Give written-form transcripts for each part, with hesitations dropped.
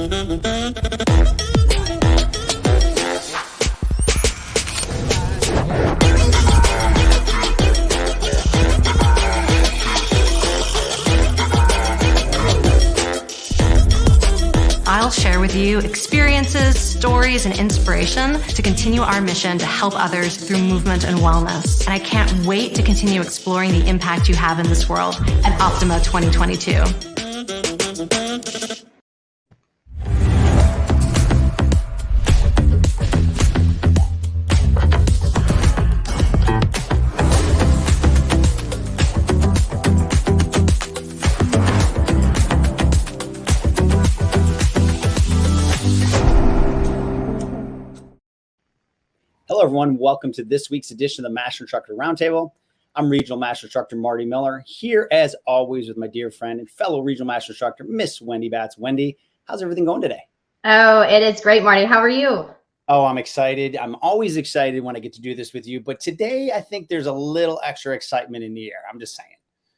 I'll share with you experiences, stories, and inspiration to continue our mission to help others through movement and wellness. And I can't wait to continue exploring the impact you have in this world at Optima 2022. Hello, everyone. Welcome to this week's edition of the Master Instructor Roundtable. I'm Regional Master Instructor Marty Miller, here as always with my dear friend and fellow Regional Master Instructor, Miss Wendy Batts. Wendy, how's everything going today? Oh, it is great, Marty. How are you? Oh, I'm excited. I'm always excited when I get to do this with you. But today, I think there's a little extra excitement in the air. I'm just saying.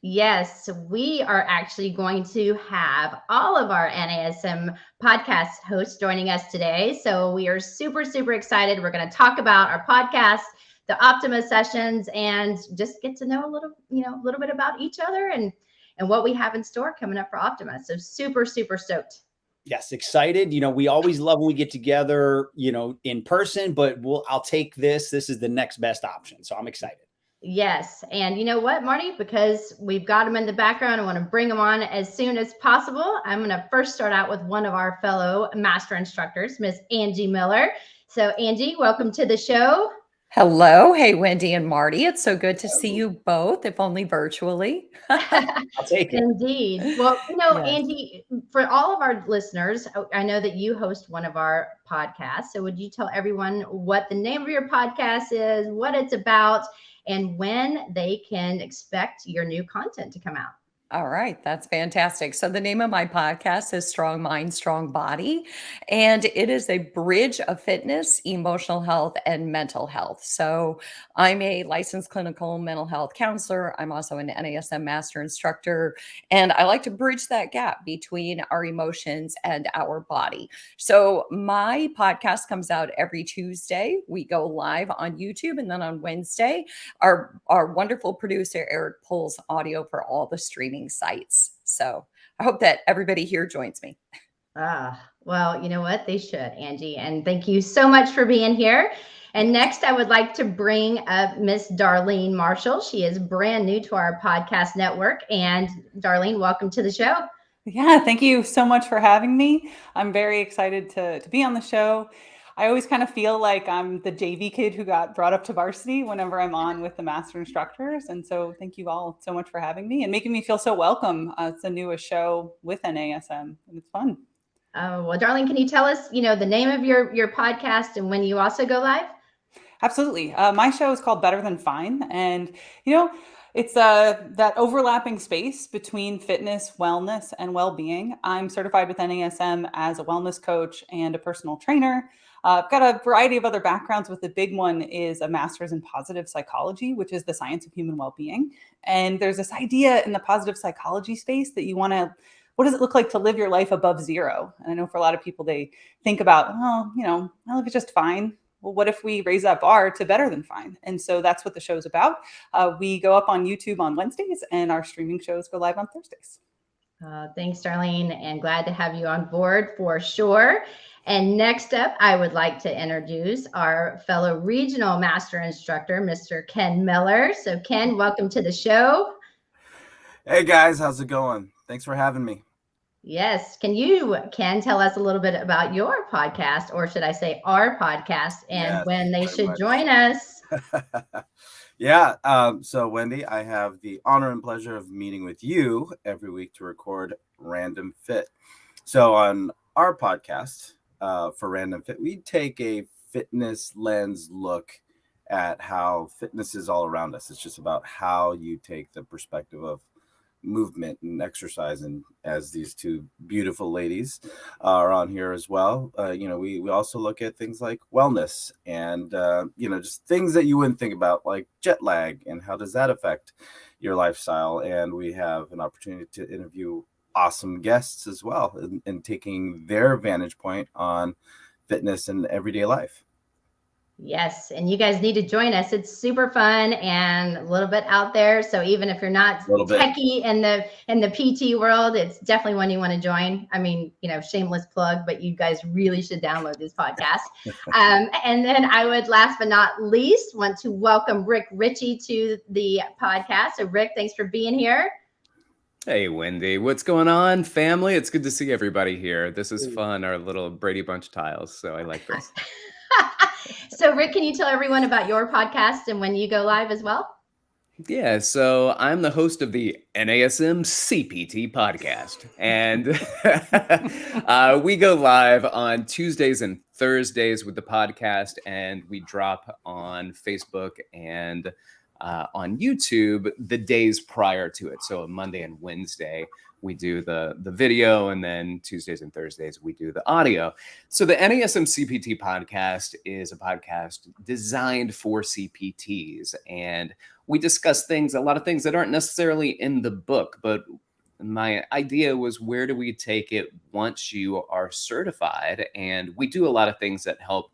Yes, we are actually going to have all of our NASM podcast hosts joining us today. So we are super, super excited. We're going to talk about our podcast, the Optima sessions, and just get to know a little bit about each other and what we have in store coming up for Optima. So super, super stoked. Yes, excited. We always love when we get together, in person, but I'll take this. This is the next best option. So I'm excited. Yes. And you know what, Marty, because we've got them in the background, I want to bring them on as soon as possible. I'm going to first start out with one of our fellow master instructors, Miss Angie Miller. So Angie, welcome to the show. Hello. Hey, Wendy and Marty. It's so good to see you both, if only virtually. I'll take it. Indeed. Well, Yes. Angie, for all of our listeners, I know that you host one of our podcasts. So would you tell everyone what the name of your podcast is, what it's about, and when they can expect your new content to come out? All right. That's fantastic. So the name of my podcast is Strong Mind, Strong Body, and it is a bridge of fitness, emotional health, and mental health. So I'm a licensed clinical mental health counselor. I'm also an NASM master instructor, and I like to bridge that gap between our emotions and our body. So my podcast comes out every Tuesday. We go live on YouTube, and then on Wednesday, our wonderful producer, Eric, pulls audio for all the streaming sites. So I hope that everybody here joins me. Well, you know what? They should, Angie. And thank you so much for being here. And next, I would like to bring up Miss Darlene Marshall. She is brand new to our podcast network. And Darlene, welcome to the show. Yeah, thank you so much for having me. I'm very excited to be on the show. I always kind of feel like I'm the JV kid who got brought up to varsity whenever I'm on with the master instructors. And so thank you all so much for having me and making me feel so welcome. It's the newest show with NASM and it's fun. Oh, well, Darlene, can you tell us, the name of your podcast and when you also go live? Absolutely. My show is called Better Than Fine. And, it's that overlapping space between fitness, wellness, and well-being. I'm certified with NASM as a wellness coach and a personal trainer. I've got a variety of other backgrounds, but the big one is a master's in positive psychology, which is the science of human well-being. And there's this idea in the positive psychology space that what does it look like to live your life above zero? And I know for a lot of people, they think about, my life is just fine. Well, what if we raise that bar to better than fine? And so that's what the show's about. We go up on YouTube on Wednesdays and our streaming shows go live on Thursdays. Thanks, Darlene, and glad to have you on board for sure. And next up, I would like to introduce our fellow regional master instructor, Mr. Ken Miller. So Ken, welcome to the show. Hey guys, how's it going? Thanks for having me. Yes. Can you, Ken, tell us a little bit about your podcast, or should I say our podcast, and when they should join us? Yeah. So Wendy, I have the honor and pleasure of meeting with you every week to record Random Fit. So on our podcast for Random Fit, we take a fitness lens look at how fitness is all around us. It's just about how you take the perspective of movement and exercise, and as these two beautiful ladies are on here as well, we also look at things like wellness and just things that you wouldn't think about, like jet lag and how does that affect your lifestyle. And we have an opportunity to interview awesome guests as well, and taking their vantage point on fitness and everyday life. Yes, and you guys need to join us. It's super fun and a little bit out there. So even if you're not techie in the PT world, it's definitely one you want to join. I mean, shameless plug, but you guys really should download this podcast. And then I would, last but not least, want to welcome Rick Richey to the podcast. So Rick, thanks for being here. Hey, Wendy, what's going on, family? It's good to see everybody here. This is fun, our little Brady Bunch tiles. So I like this. So Rick, can you tell everyone about your podcast and when you go live as well? Yeah, so I'm the host of the NASM Cpt Podcast, and we go live on Tuesdays and Thursdays with the podcast, and we drop on Facebook and on YouTube the days prior to it. So Monday and Wednesday, we do the video, and then Tuesdays and Thursdays, we do the audio. So the NASM CPT podcast is a podcast designed for CPTs. And we discuss a lot of things that aren't necessarily in the book, but my idea was, where do we take it once you are certified? And we do a lot of things that help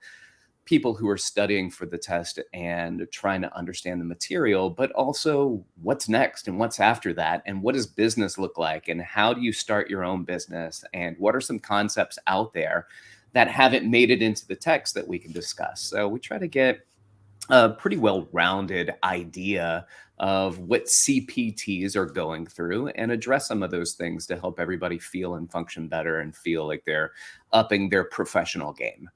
people who are studying for the test and trying to understand the material, but also what's next and what's after that, and what does business look like, and how do you start your own business, and what are some concepts out there that haven't made it into the text that we can discuss. So we try to get a pretty well-rounded idea of what CPTs are going through and address some of those things to help everybody feel and function better and feel like they're upping their professional game.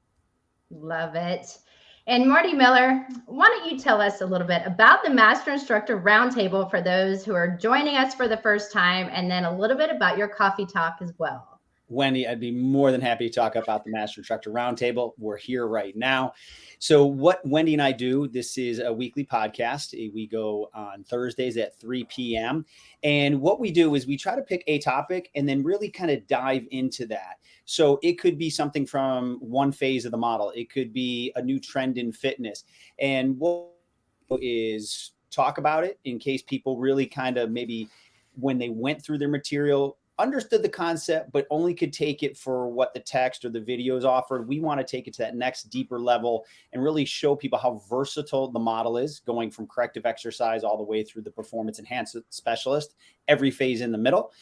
Love it. And Marty Miller, why don't you tell us a little bit about the Master Instructor Roundtable for those who are joining us for the first time, and then a little bit about your coffee talk as well. Wendy, I'd be more than happy to talk about the Master Instructor Roundtable. We're here right now. So what Wendy and I do, this is a weekly podcast. We go on Thursdays at 3 p.m. And what we do is we try to pick a topic and then really kind of dive into that. So it could be something from one phase of the model. It could be a new trend in fitness. And what is talk about it in case people really kind of maybe when they went through their material, understood the concept, but only could take it for what the text or the videos offered. We want to take it to that next deeper level and really show people how versatile the model is, going from corrective exercise all the way through the performance enhancement specialist, every phase in the middle.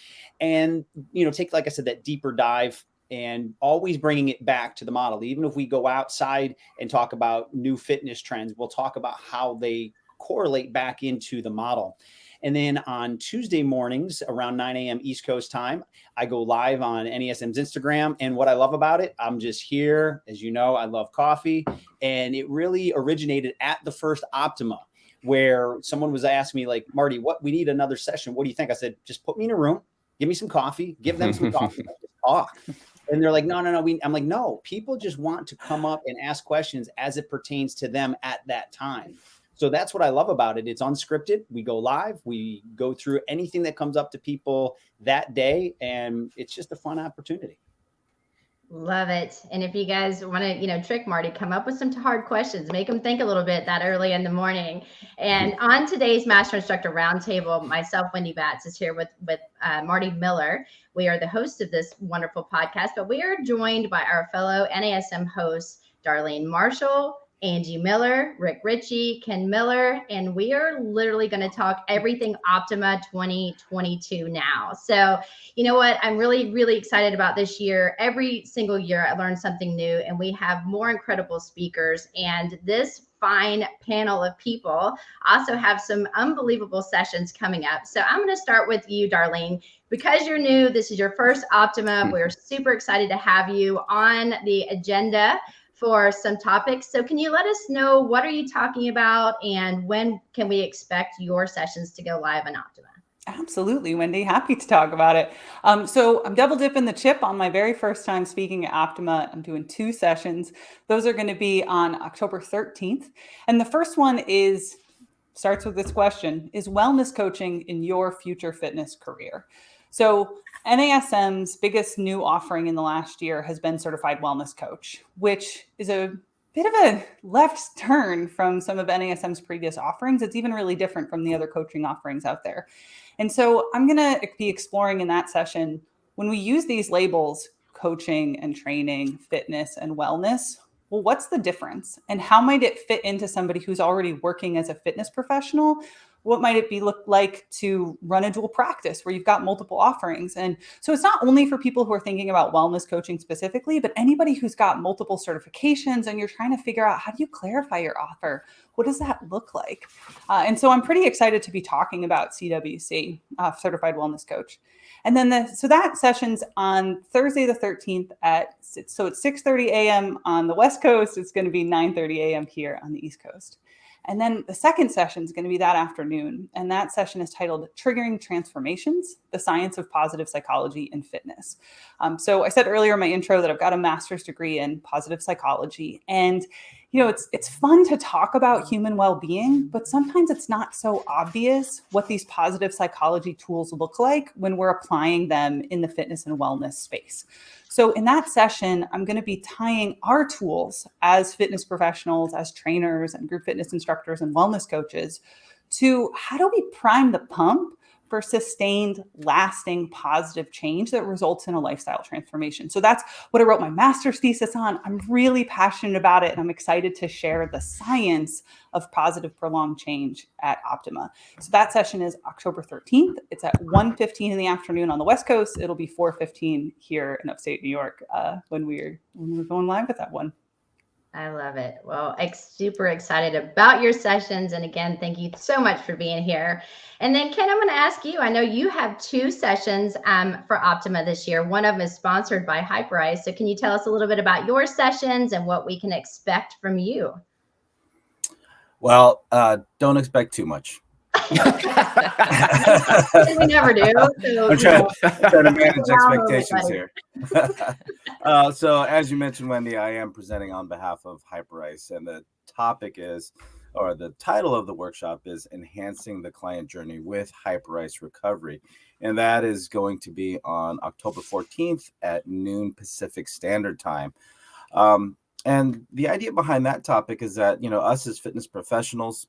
And, take, like I said, that deeper dive and always bringing it back to the model. Even if we go outside and talk about new fitness trends, we'll talk about how they correlate back into the model. And then on Tuesday mornings around 9 a.m. East Coast time, I go live on NASM's Instagram. And what I love about it, I'm just here. As you know, I love coffee. And it really originated at the first Optima, where someone was asking me, like, Marty, we need another session. What do you think? I said, just put me in a room, give me some coffee, give them some coffee, just talk. And they're like, no. I'm like, no, people just want to come up and ask questions as it pertains to them at that time. So that's what I love about it. It's unscripted. We go live. We go through anything that comes up to people that day. And it's just a fun opportunity. Love it. And if you guys want to, trick Marty, come up with some hard questions, make him think a little bit that early in the morning. And on today's Master Instructor Roundtable, myself, Wendy Batts, is here with Marty Miller. We are the hosts of this wonderful podcast, but we are joined by our fellow NASM hosts, Darlene Marshall, Angie Miller, Rick Richey, Ken Miller, and we are literally going to talk everything Optima 2022 now. So, you know what? I'm really, really excited about this year. Every single year I learn something new, and we have more incredible speakers. And this fine panel of people also have some unbelievable sessions coming up. So I'm going to start with you, Darlene. Because you're new, this is your first Optima. We're super excited to have you on the agenda for some topics. So can you let us know, what are you talking about, and when can we expect your sessions to go live on Optima? Absolutely, Wendy. Happy to talk about it. So I'm double dipping the chip on my very first time speaking at Optima. I'm doing 2 sessions. Those are going to be on October 13th. And the first one starts with this question: is wellness coaching in your future fitness career? So NASM's biggest new offering in the last year has been Certified Wellness Coach, which is a bit of a left turn from some of NASM's previous offerings. It's even really different from the other coaching offerings out there. And so I'm going to be exploring in that session when we use these labels, coaching and training, fitness and wellness, well, what's the difference? And how might it fit into somebody who's already working as a fitness professional? What might it look like to run a dual practice where you've got multiple offerings? And so it's not only for people who are thinking about wellness coaching specifically, but anybody who's got multiple certifications and you're trying to figure out, how do you clarify your offer? What does that look like? And so I'm pretty excited to be talking about CWC, Certified Wellness Coach. And then so that session's on Thursday the 13th so it's 6:30 a.m. on the West Coast. It's going to be 9:30 a.m. here on the East Coast. And then the second session is going to be that afternoon. And that session is titled Triggering Transformations, the Science of Positive Psychology in Fitness. So I said earlier in my intro that I've got a master's degree in positive psychology. And, it's fun to talk about human well-being, but sometimes it's not so obvious what these positive psychology tools look like when we're applying them in the fitness and wellness space. So in that session, I'm going to be tying our tools as fitness professionals, as trainers and group fitness instructors and wellness coaches to how do we prime the pump for sustained, lasting, positive change that results in a lifestyle transformation. So that's what I wrote my master's thesis on. I'm really passionate about it, and I'm excited to share the science of positive prolonged change at Optima. So that session is October 13th. It's at 1:15 in the afternoon on the West Coast. It'll be 4:15 here in upstate New York when we're going live with that one. I love it. Well, super excited about your sessions. And again, thank you so much for being here. And then Ken, I'm going to ask you, I know you have 2 sessions for Optima this year. One of them is sponsored by Hyperice. So can you tell us a little bit about your sessions and what we can expect from you? Well, don't expect too much. We never do. So, I'm trying to manage expectations here. So as you mentioned, Wendy, I am presenting on behalf of Hyperice, and the topic is, or the title of the workshop is Enhancing the Client Journey with Hyperice Recovery. And that is going to be on October 14th at noon Pacific Standard Time. And the idea behind that topic is that, us as fitness professionals,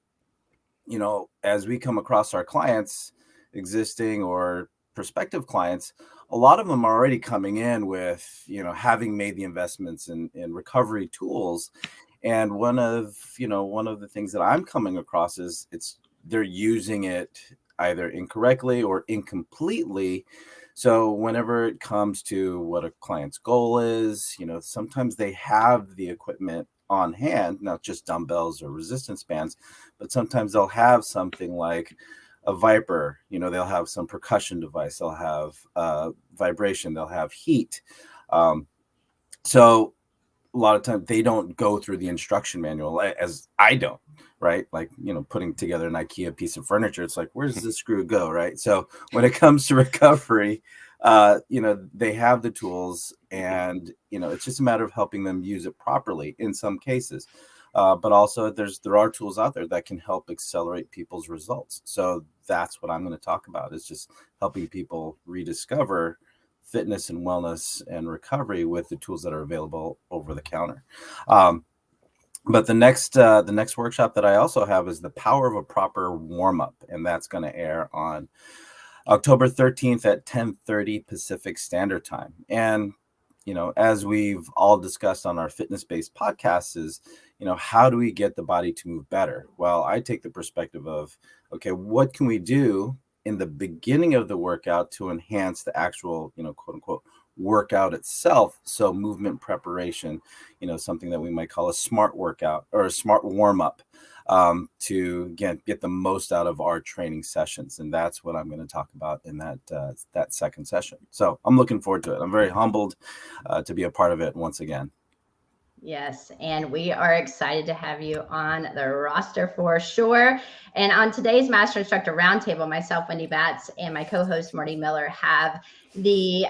as we come across our clients, existing or prospective clients, a lot of them are already coming in with, having made the investments in recovery tools. And one of the things that I'm coming across is they're using it either incorrectly or incompletely. So whenever it comes to what a client's goal is, sometimes they have the equipment on hand, not just dumbbells or resistance bands, but sometimes they'll have something like a Viper, they'll have some percussion device, they'll have vibration, they'll have heat. So a lot of times they don't go through the instruction manual, as I don't, right? Like, putting together an IKEA piece of furniture, it's like, where does this screw go, right? So when it comes to recovery, they have the tools, and, it's just a matter of helping them use it properly in some cases. But also there are tools out there that can help accelerate people's results. So that's what I'm going to talk about, is just helping people rediscover fitness and wellness and recovery with the tools that are available over the counter. But the next workshop that I also have is the power of a proper warm-up, and that's going to air on October 13th at 10:30 Pacific Standard Time. And, as we've all discussed on our fitness-based podcasts is, how do we get the body to move better? Well, I take the perspective of, okay, what can we do in the beginning of the workout to enhance the actual, quote unquote, workout itself? So movement preparation, something that we might call a smart workout or a smart warm-up, to again get the most out of our training sessions. And that's what I'm going to talk about in that second session. So I'm looking forward to it. I'm very humbled to be a part of it once again. Yes, and we are excited to have you on the roster for sure. And on today's Master Instructor Roundtable, myself, Wendy Batts, and my co-host, Marty Miller, have the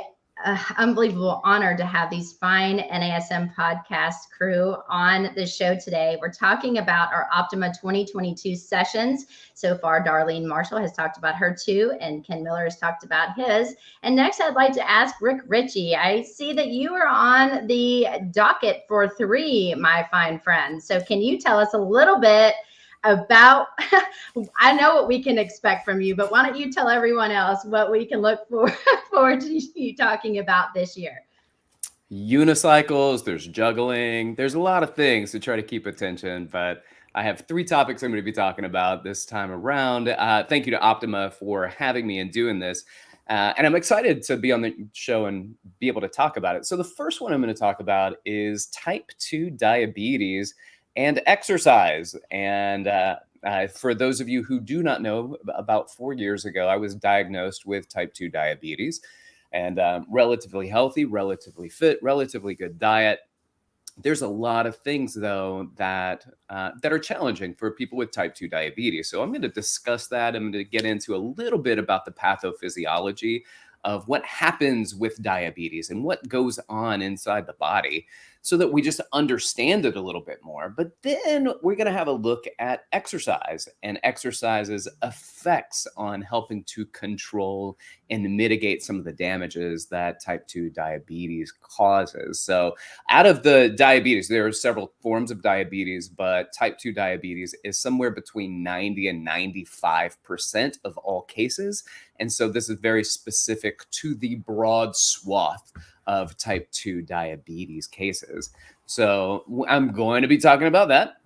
unbelievable honor to have these fine NASM podcast crew on the show today. We're talking about our Optima 2022 sessions. So far, Darlene Marshall has talked about her 2, and Ken Miller has talked about his. And next, I'd like to ask Rick Richey. I see that you are on the docket for 3, my fine friend. So can you tell us a little bit about, I know what we can expect from you, but why don't you tell everyone else what we can look forward to you talking about this year? Unicycles, there's juggling, there's a lot of things to try to keep attention, but I have 3 topics I'm going to be talking about this time around. Thank you to Optima for having me and doing this. And I'm excited to be on the show and be able to talk about it. So the first one I'm going to talk about is type 2 diabetes and exercise. And for those of you who do not know, about 4 years ago, I was diagnosed with type 2 diabetes. And relatively healthy, relatively fit, relatively good diet. There's a lot of things, though, that are challenging for people with type 2 diabetes. So I'm going to discuss that. I'm going to get into a little bit about the pathophysiology of what happens with diabetes and what goes on inside the body so that we just understand it a little bit more. But then we're going to have a look at exercise and exercise's effects on helping to control and mitigate some of the damages that type 2 diabetes causes. So out of the diabetes, there are several forms of diabetes, but type 2 diabetes is somewhere between 90 and 95% of all cases. And so this is very specific to the broad swath of type 2 diabetes cases. So I'm going to be talking about that.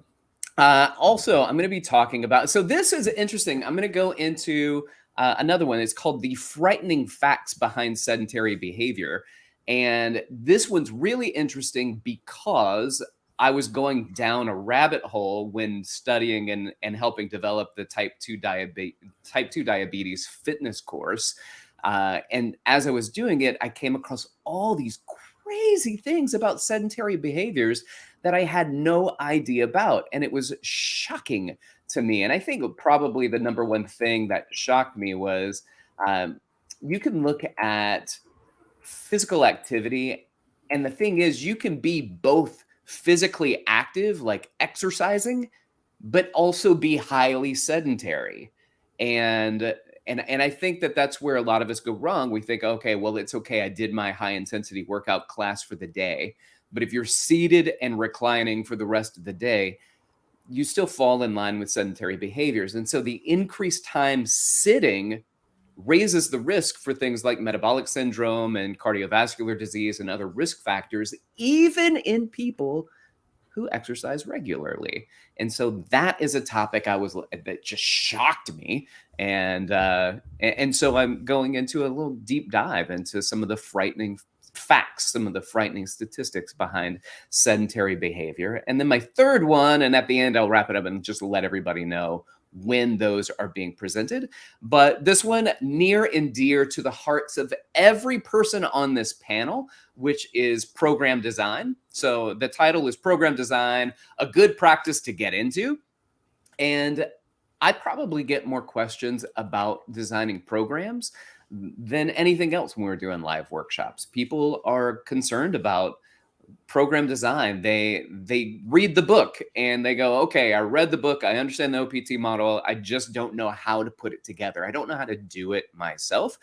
Also, I'm going to be talking about, so this is interesting. I'm going to go into another one. It's called The Frightening Facts Behind Sedentary Behavior. And this one's really interesting because I was going down a rabbit hole when studying and helping develop the type 2 diabetes fitness course. And as I was doing it, I came across all these crazy things about sedentary behaviors that I had no idea about. And it was shocking to me. And I think probably the number one thing that shocked me was you can look at physical activity. And the thing is, you can be both physically active, like exercising, but also be highly sedentary. And I think that that's where a lot of us go wrong. We think, okay, well, it's okay. I did my high intensity workout class for the day. But if you're seated and reclining for the rest of the day, you still fall in line with sedentary behaviors. And so the increased time sitting raises the risk for things like metabolic syndrome and cardiovascular disease and other risk factors, even in people who exercise regularly. And so that is a topic that just shocked me. And so I'm going into a little deep dive into some of the frightening facts, some of the frightening statistics behind sedentary behavior. And then my third one, and at the end, I'll wrap it up and just let everybody know when those are being presented. But this one near and dear to the hearts of every person on this panel, which is program design. So the title is Program Design, a Good Practice to Get Into. And I probably get more questions about designing programs than anything else when we're doing live workshops. People are concerned about program design. They read the book and they go, okay, I read the book. I understand the OPT model. I just don't know how to put it together. I don't know how to do it myself.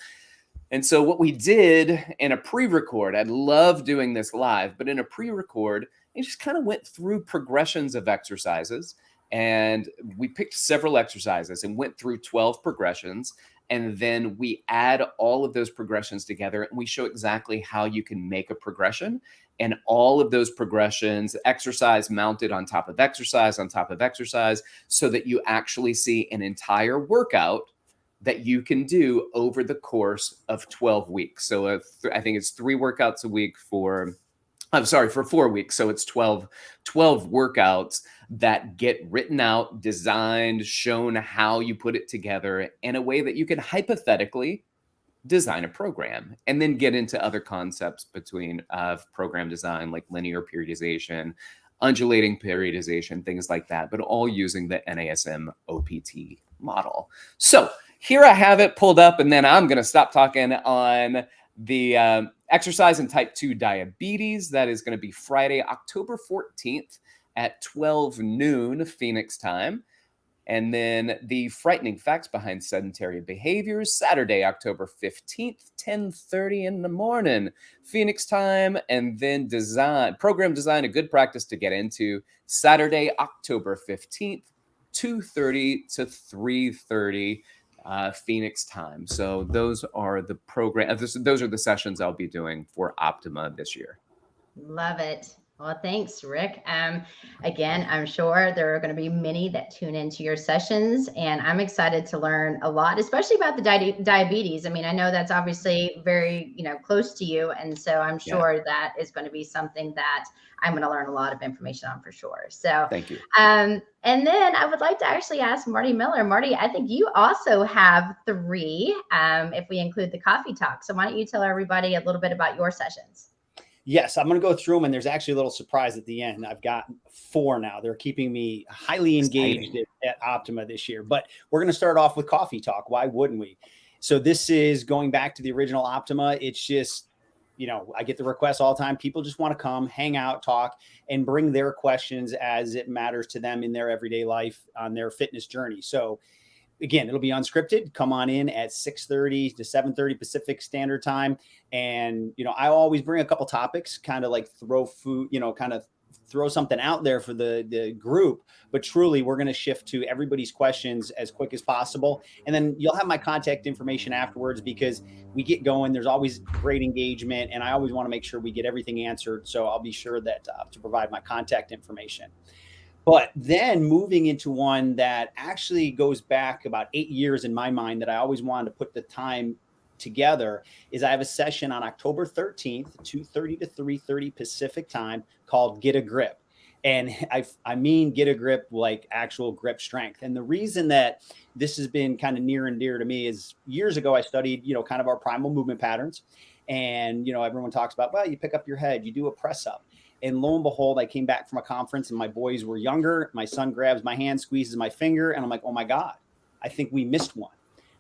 And so what we did in a pre-record, I'd love doing this live, but in a pre-record, it just kind of went through progressions of exercises. And we picked several exercises and went through 12 progressions. And then we add all of those progressions together and we show exactly how you can make a progression. And all of those progressions, exercise mounted on top of exercise, so that you actually see an entire workout that you can do over the course of 12 weeks. So I think it's 3 workouts a week for 4 weeks. So it's 12 workouts that get written out, designed, shown how you put it together in a way that you can hypothetically design a program, and then get into other concepts between program design, like linear periodization, undulating periodization, things like that, but all using the NASM OPT model. So here I have it pulled up, and then I'm going to stop talking on the exercise in type 2 diabetes. That is going to be Friday, October 14th at 12 noon Phoenix time. And then the frightening facts behind sedentary behaviors, Saturday, October 15th, 10:30 in the morning, Phoenix time. And then program design, a good practice to get into, Saturday, October 15th, 2:30 to 3:30 Phoenix time. So those are the those are the sessions I'll be doing for Optima this year. Love it. Well, thanks, Rick. Again, I'm sure there are going to be many that tune into your sessions, and I'm excited to learn a lot, especially about the diabetes. I mean, I know that's obviously very, close to you, and so I'm sure that is going to be something that I'm going to learn a lot of information on for sure. So, thank you. And then I would like to actually ask Marty Miller. Marty, I think you also have 3, if we include the coffee talk. So why don't you tell everybody a little bit about your sessions? Yes, I'm going to go through them, and there's actually a little surprise at the end. I've got 4 now. They're keeping me highly engaged at Optima this year. But we're going to start off with coffee talk. Why wouldn't we? So this is going back to the original Optima. It's just, I get the requests all the time. People just want to come, hang out, talk, and bring their questions as it matters to them in their everyday life on their fitness journey. So again, it'll be unscripted. Come on in at 6:30 to 7:30 Pacific Standard Time. And, I always bring a couple topics, kind of like throw something out there for the group. But truly, we're going to shift to everybody's questions as quick as possible. And then you'll have my contact information afterwards, because we get going. There's always great engagement, and I always want to make sure we get everything answered. So I'll be sure that to provide my contact information. But then moving into one that actually goes back about 8 years in my mind, that I always wanted to put the time together, is I have a session on October 13th, 2:30 to 3:30 Pacific time, called Get a Grip. And I mean get a grip, like actual grip strength. And the reason that this has been kind of near and dear to me is years ago I studied, kind of our primal movement patterns. And, everyone talks about, well, you pick up your head, you do a press up. And lo and behold, I came back from a conference and my boys were younger. My son grabs my hand, squeezes my finger, and I'm like, oh my God, I think we missed one.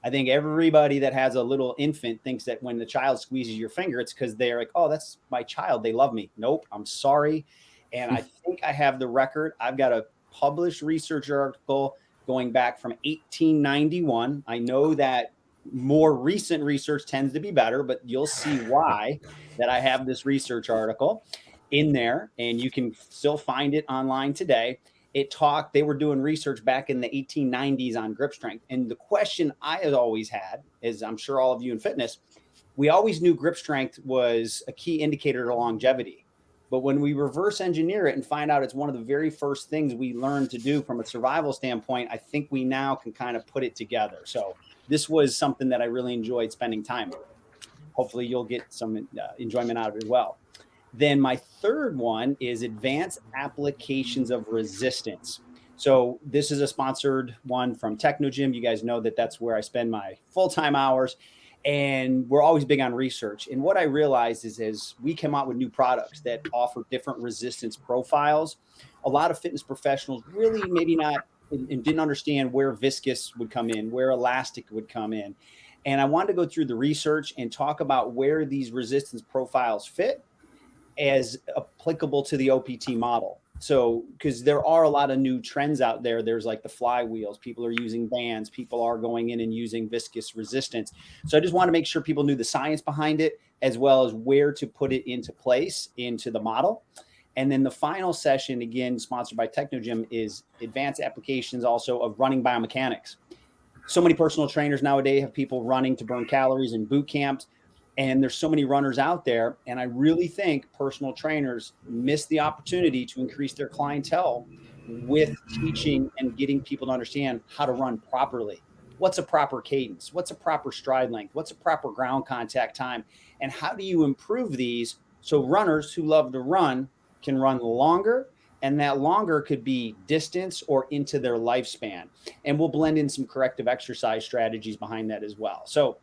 I think everybody that has a little infant thinks that when the child squeezes your finger, it's because they're like, oh, that's my child, they love me. Nope, I'm sorry. And I think I have the record. I've got a published research article going back from 1891. I know that more recent research tends to be better, but you'll see why that I have this research article in there, and you can still find it online today. They were doing research back in the 1890s on grip strength. And the question I had always had is, I'm sure all of you in fitness, we always knew grip strength was a key indicator to longevity. But when we reverse engineer it and find out it's one of the very first things we learned to do from a survival standpoint, I think we now can kind of put it together. So this was something that I really enjoyed spending time with. Hopefully you'll get some enjoyment out of it as well. Then my third one is Advanced Applications of Resistance. So this is a sponsored one from Technogym. You guys know that that's where I spend my full-time hours, and we're always big on research. And what I realized is, as we come out with new products that offer different resistance profiles, a lot of fitness professionals really maybe not and didn't understand where viscous would come in, where elastic would come in. And I wanted to go through the research and talk about where these resistance profiles fit as applicable to the OPT model. So, because there are a lot of new trends out there. There's like the flywheels, people are using bands, people are going in and using viscous resistance. So I just want to make sure people knew the science behind it, as well as where to put it into place into the model. And then the final session, again, sponsored by Technogym, is Advanced Applications also of Running Biomechanics. So many personal trainers nowadays have people running to burn calories in boot camps. And there's so many runners out there. And I really think personal trainers miss the opportunity to increase their clientele with teaching and getting people to understand how to run properly. What's a proper cadence? What's a proper stride length? What's a proper ground contact time? And how do you improve these so runners who love to run can run longer? And that longer could be distance or into their lifespan. And we'll blend in some corrective exercise strategies behind that as well. So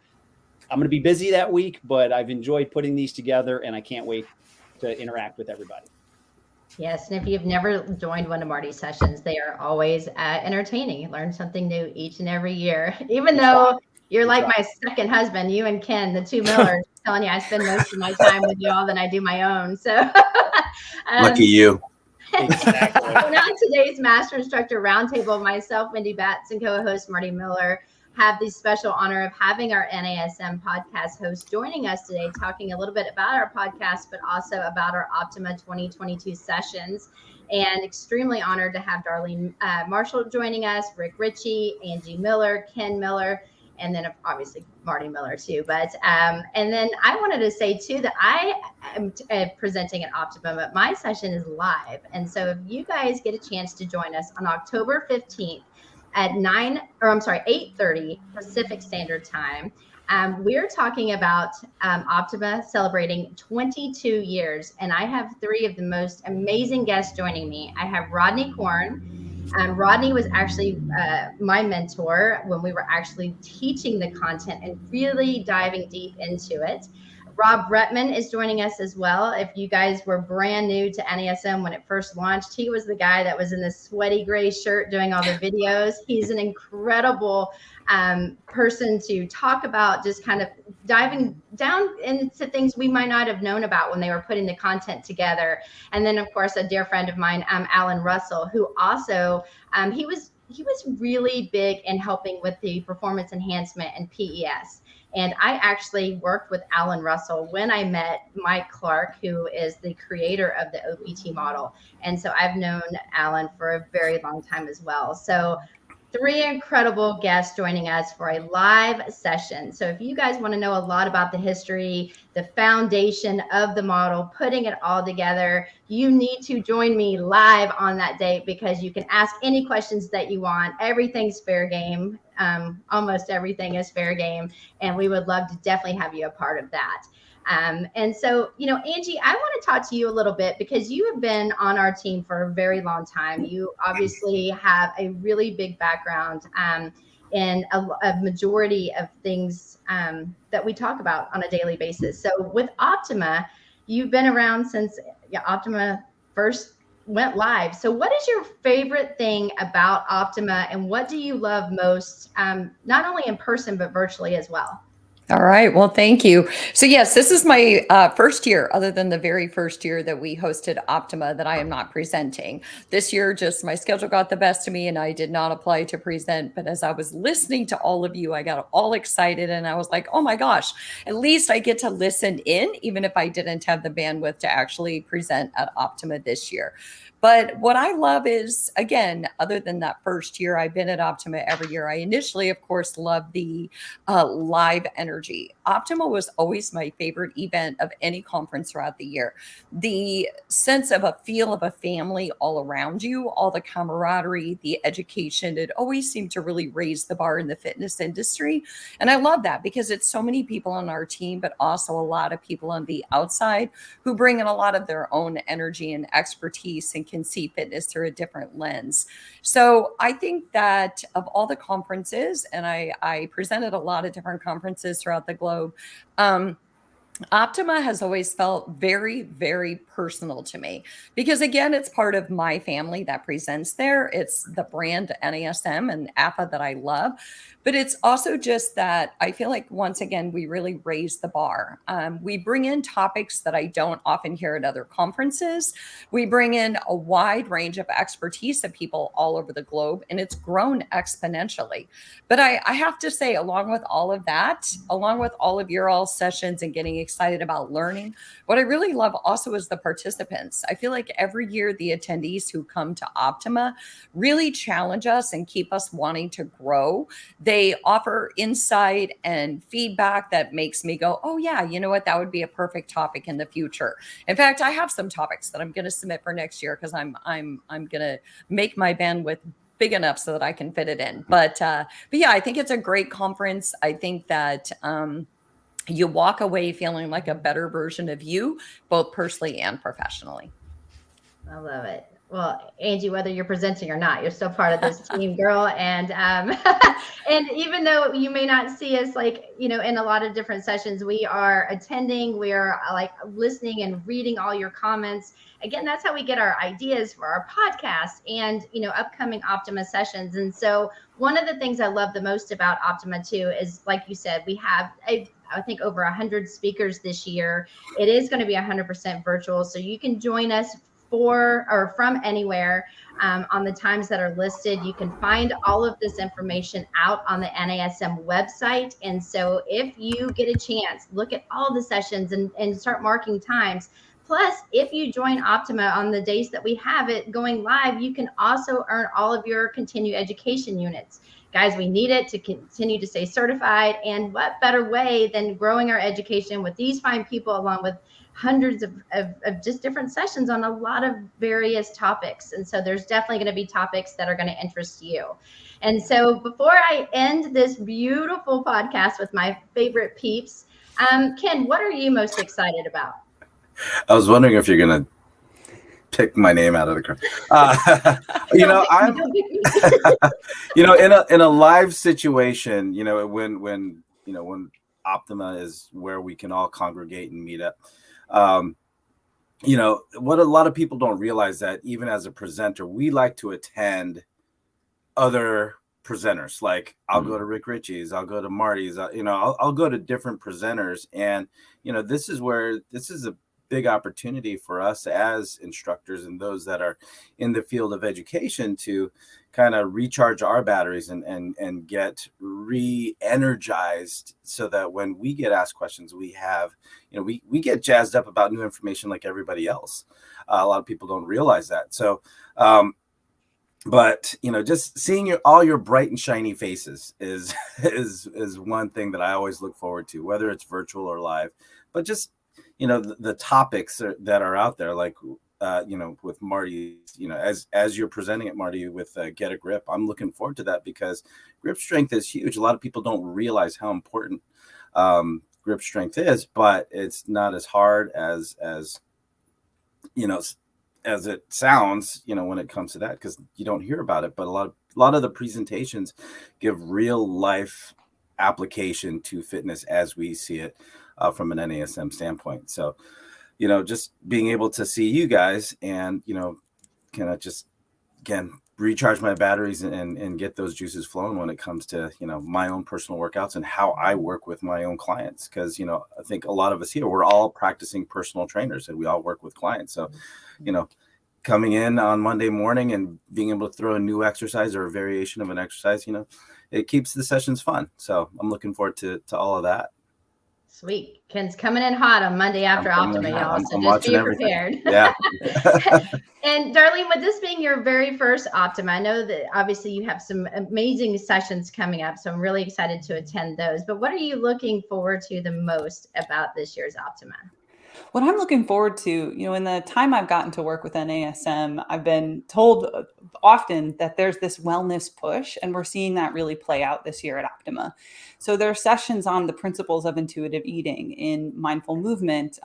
I'm going to be busy that week, but I've enjoyed putting these together, and I can't wait to interact with everybody. Yes, and if you've never joined one of Marty's sessions, they are always entertaining. You learn something new each and every year. Even though you're like my second husband, you and Ken, the two Millers, telling you I spend most of my time with y'all than I do my own. So lucky you. Exactly. And on today's Master Instructor Roundtable, myself, Wendy Batts, and co-host Marty Miller have the special honor of having our NASM podcast host joining us today, talking a little bit about our podcast, but also about our Optima 2022 sessions. And extremely honored to have Darlene Marshall joining us, Rick Richey, Angie Miller, Ken Miller, and then obviously Marty Miller too. But and then I wanted to say too that I am presenting at Optima, but my session is live. And so if you guys get a chance to join us on October 15th at 8:30 Pacific Standard Time, we're talking about Optima celebrating 22 years. And I have three of the most amazing guests joining me. I have Rodney Korn. Rodney was actually my mentor when we were actually teaching the content and really diving deep into it. Rob Bretman is joining us as well. If you guys were brand new to NASM when it first launched, he was the guy that was in this sweaty gray shirt doing all the videos. He's an incredible person to talk about, just kind of diving down into things we might not have known about when they were putting the content together. And then, of course, a dear friend of mine, Alan Russell, who also, he was really big in helping with the performance enhancement and PES. And I actually worked with Alan Russell when I met Mike Clark, who is the creator of the OPT model. And so I've known Alan for a very long time as well. So three incredible guests joining us for a live session. So if you guys want to know a lot about the history, the foundation of the model, putting it all together, you need to join me live on that date, because you can ask any questions that you want. Everything's fair game. Almost everything is fair game. And we would love to definitely have you a part of that. And so, Angie, I want to talk to you a little bit, because you have been on our team for a very long time. You obviously have a really big background in a majority of things that we talk about on a daily basis. So with Optima, you've been around since Optima first went live. So what is your favorite thing about Optima, and what do you love most, not only in person, but virtually as well? All right. Well, thank you. So yes, this is my first year, other than the very first year that we hosted Optima, that I am not presenting. This year, just my schedule got the best of me and I did not apply to present. But as I was listening to all of you, I got all excited and I was like, oh my gosh, at least I get to listen in, even if I didn't have the bandwidth to actually present at Optima this year. But what I love is, again, other than that first year, I've been at Optima every year. I initially, of course, loved the live energy. Optima was always my favorite event of any conference throughout the year. The sense of a feel of a family all around you, all the camaraderie, the education, it always seemed to really raise the bar in the fitness industry. And I love that, because it's so many people on our team, but also a lot of people on the outside who bring in a lot of their own energy and expertise and can see fitness through a different lens. So I think that of all the conferences, and I presented a lot of different conferences throughout the globe, Optima has always felt very, very personal to me, because again, it's part of my family that presents there. It's the brand NASM and AFA that I love, but it's also just that I feel like, once again, we really raise the bar. We bring in topics that I don't often hear at other conferences. We bring in a wide range of expertise of people all over the globe, and it's grown exponentially. But I have to say, along with all of that, along with all of your all sessions and getting excited about learning, what I really love also is the participants. I feel like every year the attendees who come to Optima really challenge us and keep us wanting to grow. They offer insight and feedback that makes me go, oh yeah, you know what, that would be a perfect topic in the future. In fact, I have some topics that I'm going to submit for next year, because I'm going to make my bandwidth big enough so that I can fit it in. But yeah, I think it's a great conference. I think that you walk away feeling like a better version of you, both personally and professionally. I love it. Well, Angie, whether you're presenting or not, you're still part of this team, girl. And and even though you may not see us in a lot of different sessions, we are attending, we are listening and reading all your comments. Again, that's how we get our ideas for our podcast and, upcoming Optima sessions. And so one of the things I love the most about Optima too is, like you said, we have I think over 100 speakers this year. It is going to be 100% virtual. So you can join us for or from anywhere on the times that are listed. You can find all of this information out on the NASM website. And so if you get a chance, look at all the sessions and start marking times. Plus, if you join Optima on the days that we have it going live, you can also earn all of your continuing education units. Guys, we need it to continue to stay certified. And what better way than growing our education with these fine people, along with hundreds of just different sessions on a lot of various topics. And so there's definitely going to be topics that are going to interest you. And so before I end this beautiful podcast with my favorite peeps, Ken, what are you most excited about? I was wondering if you're going to pick my name out of the crowd. In a live situation, when Optima is where we can all congregate and meet up. What a lot of people don't realize, that even as a presenter, we like to attend other presenters. Like I'll go to Rick Richey's, I'll go to Marty's, I'll go to different presenters. And, this is a big opportunity for us as instructors and those that are in the field of education to kind of recharge our batteries and get re-energized, so that when we get asked questions, we have, we get jazzed up about new information like everybody else. A lot of people don't realize that. So, but just seeing all your bright and shiny faces is one thing that I always look forward to, whether it's virtual or live. But just the topics that are out there, like with Marty, as you're presenting it, Marty, with Get a Grip, I'm looking forward to that, because grip strength is huge. A lot of people don't realize how important grip strength is, but it's not as hard as it sounds, when it comes to that, because you don't hear about it. But a lot of the presentations give real life application to fitness as we see it from an NASM standpoint. So, just being able to see you guys and, kind of just, again, recharge my batteries and get those juices flowing when it comes to, my own personal workouts and how I work with my own clients. Because, I think a lot of us here, we're all practicing personal trainers and we all work with clients. So, coming in on Monday morning and being able to throw a new exercise or a variation of an exercise, it keeps the sessions fun. So I'm looking forward to all of that. Sweet. Ken's coming in hot on Monday after Optima, y'all. So just be prepared. Yeah. And Darlene, with this being your very first Optima, I know that obviously you have some amazing sessions coming up, so I'm really excited to attend those. But what are you looking forward to the most about this year's Optima? What I'm looking forward to, in the time I've gotten to work with NASM, I've been told often that there's this wellness push, and we're seeing that really play out this year at Optima. So there are sessions on the principles of intuitive eating, in mindful movement.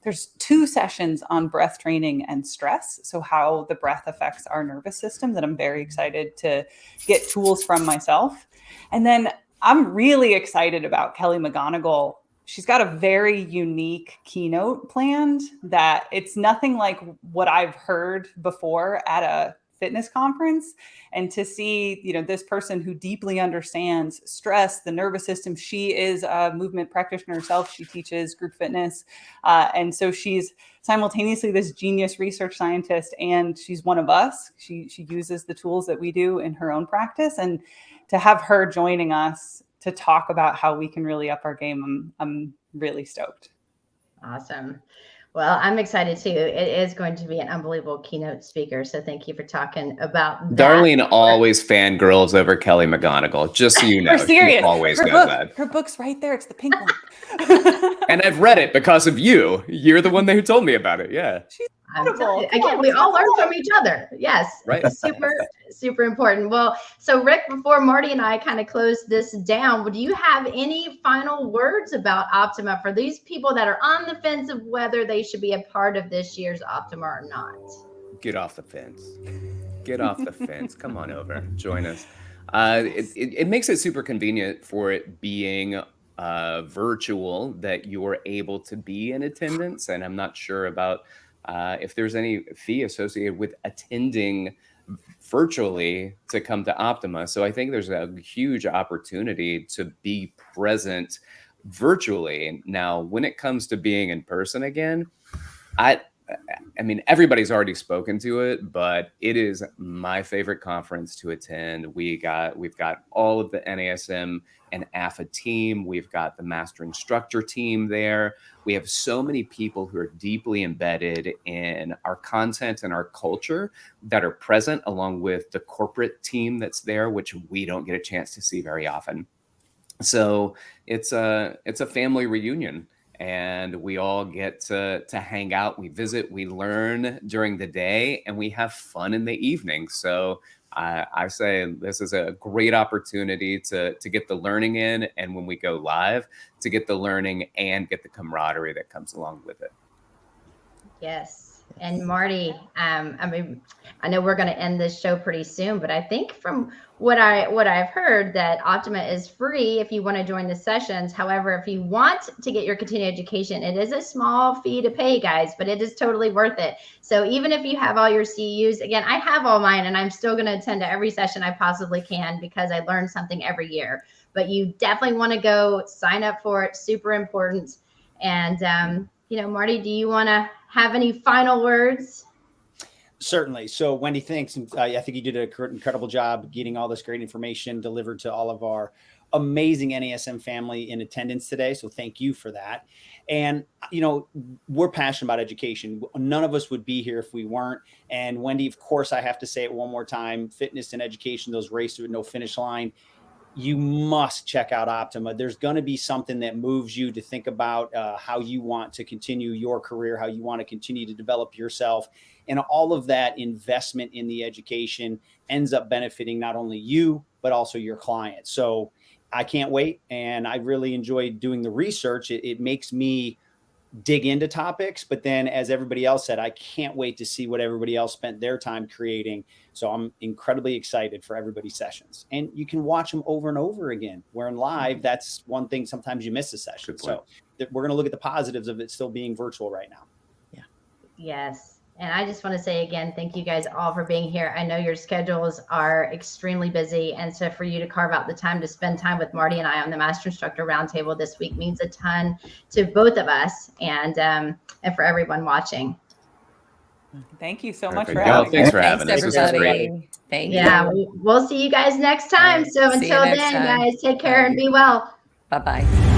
There's 2 sessions on breath training and stress. So how the breath affects our nervous system, that I'm very excited to get tools from myself. And then I'm really excited about Kelly Mcgonagall. She's got a very unique keynote planned that it's nothing like what I've heard before at a fitness conference. And to see, this person who deeply understands stress, the nervous system. She is a movement practitioner herself. She teaches group fitness. And so she's simultaneously this genius research scientist, and she's one of us. She uses the tools that we do in her own practice. And to have her joining us to talk about how we can really up our game, I'm really stoked. Awesome. Well, I'm excited too. It is going to be an unbelievable keynote speaker. So thank you for talking about that. Darlene always fangirls over Kelly Mcgonagall, just so you know. We're serious. She always her does book, that. Her book's right there. It's the pink one. And I've read it because of you. You're the one who told me about it. Yeah. She's incredible. Again, we all learn from each other. Yes. Right. Super important. Well, so Rick, before Marty and I kind of close this down, do you have any final words about Optima for these people that are on the fence of whether they should be a part of this year's Optima or not? Get off the fence. Get off the fence. Come on over. Join us. It makes it super convenient for it being virtual, that you're able to be in attendance. And I'm not sure about if there's any fee associated with attending virtually to come to Optima. So I think there's a huge opportunity to be present virtually. Now, when it comes to being in person again, I mean, everybody's already spoken to it, but it is my favorite conference to attend. We've got all of the NASM and AFA team. We've got the Master Instructor team there. We have so many people who are deeply embedded in our content and our culture that are present, along with the corporate team that's there, which we don't get a chance to see very often. So it's a family reunion. And we all get to hang out, we visit, we learn during the day, and we have fun in the evening. So I say this is a great opportunity to get the learning in, and when we go live, to get the learning and get the camaraderie that comes along with it. Yes. And Marty, I mean, I know we're going to end this show pretty soon, but I think from what I've heard that Optima is free if you want to join the sessions. However, if you want to get your continuing education, it is a small fee to pay, guys, but it is totally worth it. So even if you have all your CEUs, again, I have all mine, and I'm still going to attend to every session I possibly can because I learn something every year. But you definitely want to go sign up for it. Super important. And, Marty, do you want to have any final words? Certainly. So Wendy, thanks. I think you did an incredible job getting all this great information delivered to all of our amazing NASM family in attendance today. So thank you for that. And, we're passionate about education. None of us would be here if we weren't. And Wendy, of course, I have to say it one more time, fitness and education, those races with no finish line. You must check out Optima. There's going to be something that moves you to think about how you want to continue your career, how you want to continue to develop yourself. And all of that investment in the education ends up benefiting not only you, but also your clients. So I can't wait. And I really enjoy doing the research. It makes me dig into topics, but then as everybody else said, I can't wait to see what everybody else spent their time creating. So I'm incredibly excited for everybody's sessions, and you can watch them over and over again. Where in live, that's one thing. Sometimes you miss a session. So we're going to look at the positives of it still being virtual right now. Yeah. Yes. And I just want to say again, thank you guys all for being here. I know your schedules are extremely busy. And so for you to carve out the time to spend time with Marty and I on the Master Instructor Roundtable this week means a ton to both of us and for everyone watching. Thank you so much for having us. Thanks for having us. Thanks, This was everybody. great. Thank you. Yeah, we'll see you guys next time. So See you until next then, time. guys, take care and be well. Bye-bye.